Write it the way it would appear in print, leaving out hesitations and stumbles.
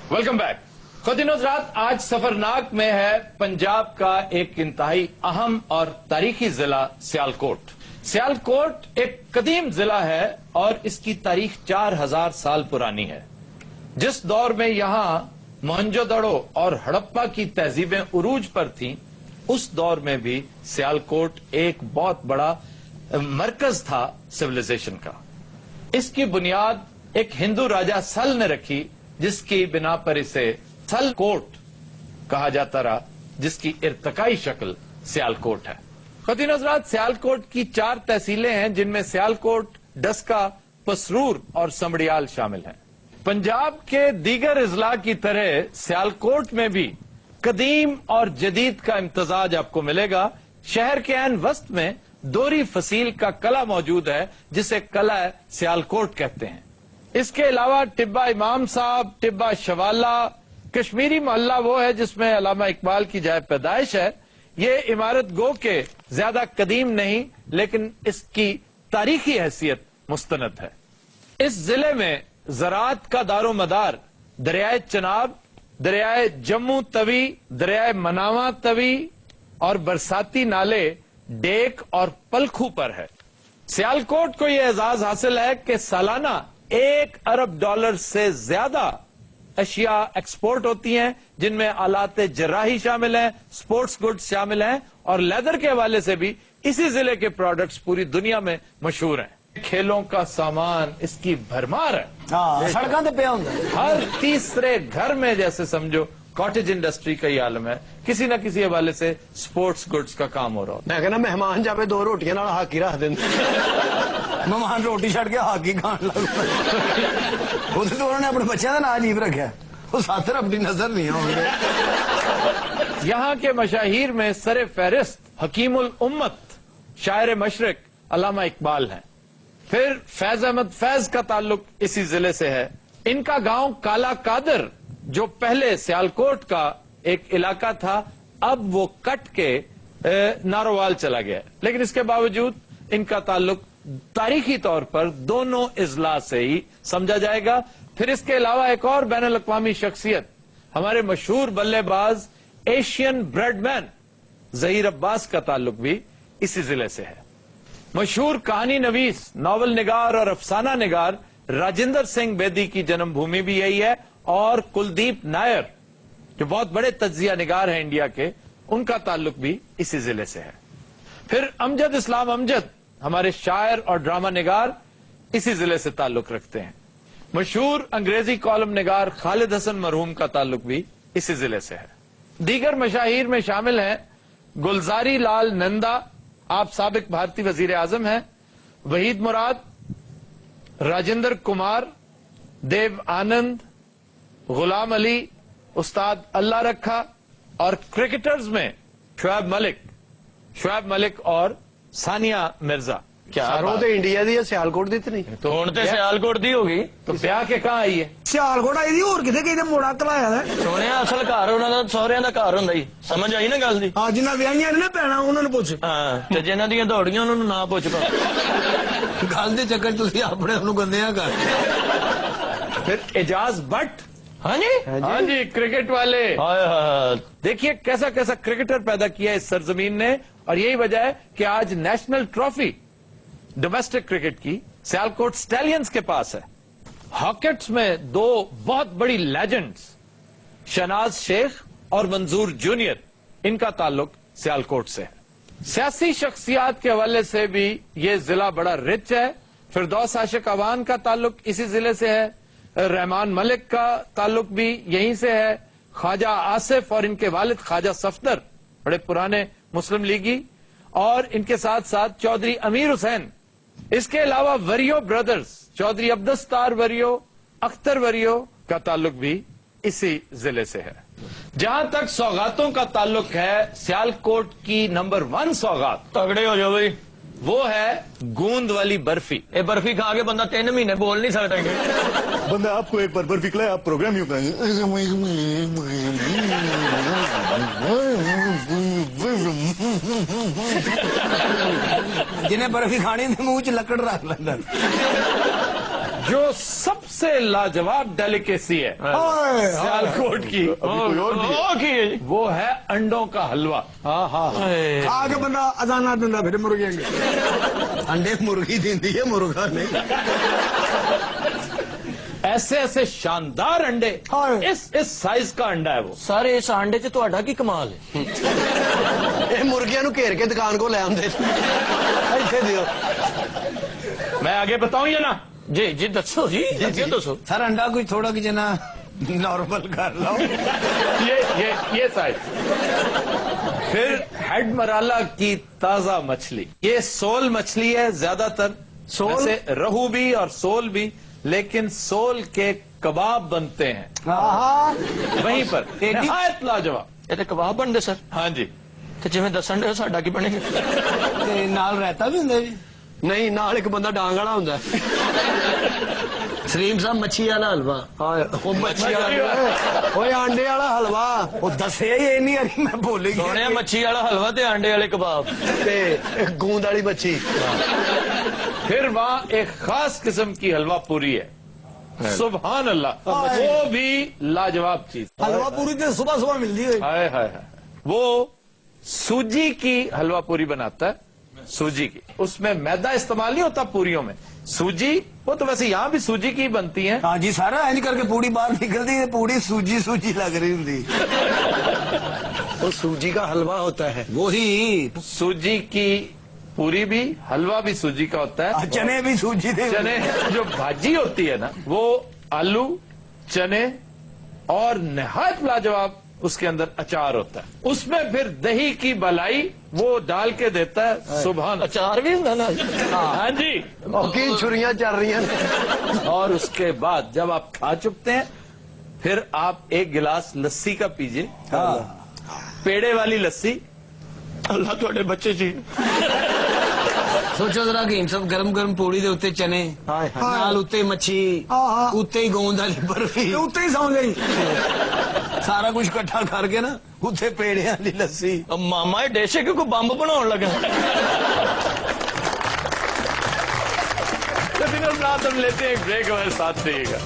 Welcome back. ख़ुदीन हज़रात, आज सफरनाक में है पंजाब का एक इंतहाई अहम और तारीखी जिला सियालकोट। सियालकोट एक कदीम जिला है और इसकी तारीख 4000 साल पुरानी है। जिस दौर में यहां मोहनजोदड़ो और हड़प्पा की तहजीबें उरूज पर थीं, उस दौर में भी सियालकोट एक बहुत बड़ा मरकज था सिविलाइजेशन का। इसकी बुनियाद एक हिंदू राजा सल ने रखी, जिसकी बिना पर इसे सलकोट कहा जाता रहा, जिसकी इर्तकाई शक्ल सियालकोट है। ख़ुदीन हज़रात, सियालकोट की 4 तहसीलें हैं, जिनमें सियालकोट, डस्का, पसरूर और समड़ियाल शामिल हैं। पंजाब के दीगर अजला की तरह सियालकोट में भी कदीम और जदीद का इम्तजाज आपको मिलेगा। शहर के ऐन वस्त में दोरी फसील का कला मौजूद है, जिसे कला सियालकोट कहते हैं। इसके अलावा टिब्बा इमाम साहब, टिब्बा शवाला, कश्मीरी मोहल्ला वो है जिसमें अल्लामा इकबाल की जाए पैदाइश है। ये इमारत गो के ज्यादा कदीम नहीं, लेकिन इसकी तारीखी हैसियत मुस्तनद है। इस जिले में ज़राअत का दारो मदार दरियाए चनाब, दरियाए जम्मू तवी, दरियाए मनावा तवी और बरसाती नाले डेक और पलखू पर है। सियालकोट को यह एजाज हासिल है कि सालाना $1 अरब से ज्यादा अशिया एक्सपोर्ट होती हैं, जिनमें आलात जर्राही शामिल हैं, स्पोर्ट्स गुड्स शामिल हैं और लेदर के हवाले से भी इसी जिले के प्रोडक्ट्स पूरी दुनिया में मशहूर हैं। खेलों का सामान इसकी भरमार है। सड़कों पे पिया होता है। हर तीसरे घर में जैसे समझो कॉटेज इंडस्ट्री का ही आलम है। किसी न किसी हवाले से स्पोर्ट्स गुड्स का काम हो रहा होता है। मैं कहना मेहमान जावे 2 रोटियां नाल हाकी रख देंगे। मेहमान रोटी छड़ के हाकी खान लग उन्होंने तो उन्होंने अपने बच्चों का नाम अजीब रखा, वो साथर अपनी नजर नहीं होंगे। यहाँ के मशाहीर में सरे फहरिस्त हकीमुल उम्मत शायर मशरक अल्लामा इकबाल हैं। फिर फैज अहमद फैज का ताल्लुक इसी जिले से है। इनका गांव काला कादर, जो पहले सियालकोट का एक इलाका था, अब वो कट के नारोवाल चला गया, लेकिन इसके बावजूद इनका ताल्लुक तारीखी तौर पर दोनों इजला से ही समझा जाएगा। फिर इसके अलावा एक और बैनुल अक़वामी शख्सियत, हमारे मशहूर बल्लेबाज एशियन ब्रेडमैन ज़हीर अब्बास का ताल्लुक भी इसी जिले से है। मशहूर कहानी नवीस, नावल निगार और अफसाना निगार राजेंद्र सिंह बेदी की जन्मभूमि भी यही है, और कुलदीप नायर जो बहुत बड़े तज्जिया निगार हैं इंडिया के, उनका ताल्लुक भी इसी जिले से है। फिर अमजद इस्लाम अमजद, हमारे शायर और ड्रामा निगार, इसी जिले से ताल्लुक रखते हैं। मशहूर अंग्रेजी कॉलम निगार खालिद हसन मरहूम का ताल्लुक भी इसी जिले से है। दीगर मशाहीर में शामिल हैं गुलजारी लाल नंदा, आप साबिक भारतीय वजीर आजम हैं, वहीद मुराद, राजेंद्र कुमार, देव आनंद, गुलाम अली, उस्ताद अल्लाह रखा, और क्रिकेटर्स में शुएब मलिक और सानिया मिर्जा। क्या तो इंडिया दी सियालकोट दी नहीं तो हुण ते सियालकोट दी होगी, तो ब्याह के कहाँ आई है? सियालकोट आई दी, और किथे किथे मोड़ा कलाया है। सोने असल घर ਉਹਨਾਂ ਦਾ ਸਹੁਰਿਆਂ ਦਾ ਘਰ ਹੁੰਦਾ ਹੀ, ਸਮਝ ਆਈ ਨਾ ਗੱਲ ਦੀ। ਹਾਂ, ਜਿਨ੍ਹਾਂ ਵਿਆਹੀਆਂ ਨੇ ਨਾ ਪੈਣਾ ਉਹਨਾਂ ਨੂੰ ਪੁੱਛ। ਹਾਂ, ਤੇ ਜਿਨ੍ਹਾਂ ਦੀਆਂ ਦੌੜੀਆਂ ਉਹਨਾਂ ਨੂੰ ਨਾ ਪੁੱਛ ਪਾ। ਗੱਲ ਦੇ ਚੱਕਰ ਤੁਸੀਂ ਆਪਣੇ ਨੂੰ ਗੰਦਿਆਂ ਕਰ। फिर एजाज भट्ट, हाँ जी, हाँ जी, क्रिकेट वाले। हाय देखिए कैसा कैसा क्रिकेटर पैदा किया इस सरजमीन ने, और यही वजह है कि आज नेशनल ट्रॉफी डोमेस्टिक क्रिकेट की सियालकोट स्टैलियंस के पास है। हॉकेट्स में 2 बहुत बड़ी लेजेंड्स, शहनाज शेख और मंजूर जूनियर, इनका ताल्लुक सियालकोट से है। सियासी शख्सियात के हवाले से भी ये जिला बड़ा रिच है। फिरदौस आशिक अवान का ताल्लुक इसी जिले से है। रहमान मलिक का ताल्लुक भी यहीं से है। ख्वाजा आसिफ और इनके वालिद ख्वाजा सफदर बड़े पुराने मुस्लिम लीगी, और इनके साथ साथ चौधरी अमीर हुसैन। इसके अलावा वरियो ब्रदर्स, चौधरी अब्दस्तार वरियो, अख्तर वरियो का ताल्लुक भी इसी जिले से है। जहां तक सौगातों का ताल्लुक है, सियालकोट की नंबर 1 सौगात, तगड़े हो जाओ भाई, वो है गूंद वाली बर्फी। ये बर्फी खा के बंदा 3 महीने बोल नहीं सकता। बंदा आपको एक बार बर्फी खिलाए, आप प्रोग्राम यूं करेंगे। जिन्हें बर्फी खानी थी मुंह च लकड़ रख लेंदा। जो सबसे लाजवाब डेलिकेसी है सियालकोट की वो है अंडों का हलवा। हाँ हाँ खा के बंदा अजाना दिंदा फिर मुर्गे अंडे मुर्गी दिंदी है मुर्गा नहीं। ऐसे ऐसे शानदार अंडे, इस साइज का अंडा है वो। ਸਾਰੇ ਇਸ ਆਂਡੇ 'ਚ ਤੁਹਾਡਾ ਕੀ ਕਮਾਲ ਹੈ? ਇਹ ਮੁਰਗਿਆਂ ਨੂੰ ਘੇਰ ਕੇ ਦੁਕਾਨ ਕੋ ਲੈ ਆਉਂਦੇ ਇੱਥੇ ਦਿਓ। मैं आगे बताऊं या ना? ਜੀ ਜੀ ਦੱਸੋ ਜੀ ਅੱਗੇ ਦੱਸੋ। सर अंडा कोई थोड़ा कि जना नॉर्मल कर लो। ये साइज। फिर हेड मराला की ताजा मछली, ये सोल मछली है ज्यादातर। सोल? वैसे रहू भी और सोल भी, लेकिन सोल के कबाब बनते हैं वहीं पर, निहायत लाजवाब। ਇਹ ਤੇ ਕਬਾਬ ਬਣਦੇ ਸਰ। हाँ जी। ਤੇ ਜਿਵੇਂ ਦੱਸਣ ਦੇ ਸਾਡਾ ਕੀ ਬਣੇਗਾ? ਤੇ ਨਾਲ ਰਹਿਤਾ ਵੀ ਹੁੰਦਾ ਜੀ? ਨਹੀਂ ਨਾਲ ਇੱਕ ਬੰਦਾ ਡਾਂਗ ਵਾਲਾ ਹੁੰਦਾ। ਸਲੀਮ ਸਾਹਿਬ ਮੱਛੀ ਵਾਲਾ ਹਲਵਾ। ਉਹ ਮੱਛੀ ਵਾਲਾ ਓਏ ਆਂਡੇ ਵਾਲਾ ਹਲਵਾ ਉਹ ਦੱਸਿਆ ਹੀ ਇੰਨੀ ਵਾਰੀ ਮੈਂ ਭੁੱਲ ਗਿਆ। ਸੋਹਣਿਆ ਮੱਛੀ ਵਾਲਾ ਹਲਵਾ ਤੇ ਆਂਡੇ ਵਾਲੇ ਕਬਾਬ ਤੇ ਗੂੰਦ ਵਾਲੀ ਮੱਛੀ। फिर वहाँ एक खास किस्म की हलवा पूरी है, सुभान अल्लाह, वो भी लाजवाब चीज। हलवा पूरी तो सुबह सुबह मिलती है। हाय हाय हाय। वो सूजी की हलवा पूरी बनाता है, सूजी की। उसमें मैदा इस्तेमाल नहीं होता पूरियों में, सूजी। वो तो वैसे यहाँ भी सूजी की बनती है। हाँ जी सारा इंज करके पूरी बाहर निकलती है, पूरी सूजी सूजी लग रही होती। वो सूजी का हलवा होता है वही। सूजी की पूरी भी, हलवा भी सूजी का होता है। चने भी सूजी दे। चने जो भाजी होती है ना, वो आलू, चने और निहायत लाजवाब उसके अंदर अचार होता है। उसमें फिर दही की मलाई वो डाल के देता है, सुभान। ਅਚਾਰ ਵੀ ਹੁੰਦਾ ਨਾ? हाँ जी। की छुरियां चल रही हैं। और उसके बाद जब आप खा चुकते हैं, फिर आप एक गिलास लस्सी का पीजिए, पेड़े वाली लस्सी। ਅੱਲਾ ਤੁਹਾਡੇ ਬੱਚੇ ਜੀ। सोचो जरा कि सब गरम गरम पूड़ी दे उत्ते चने नाल उत्ते मच्छी उत्ते ही गोंद वाली बर्फी उत्ते ही सौ गई। सारा कुछ इकट्ठा करके ना उत्ते पेड़े वाली लस्सी। ਮਾਮਾ ਇਹ ਡੇਸ਼ੇ ਕਿ ਕੋਈ ਬੰਬ ਬਣਾਉਣ ਲੱਗਾ? तो दिनों रात हम लेते हैं एक ब्रेक, हमारे साथ रहिएगा।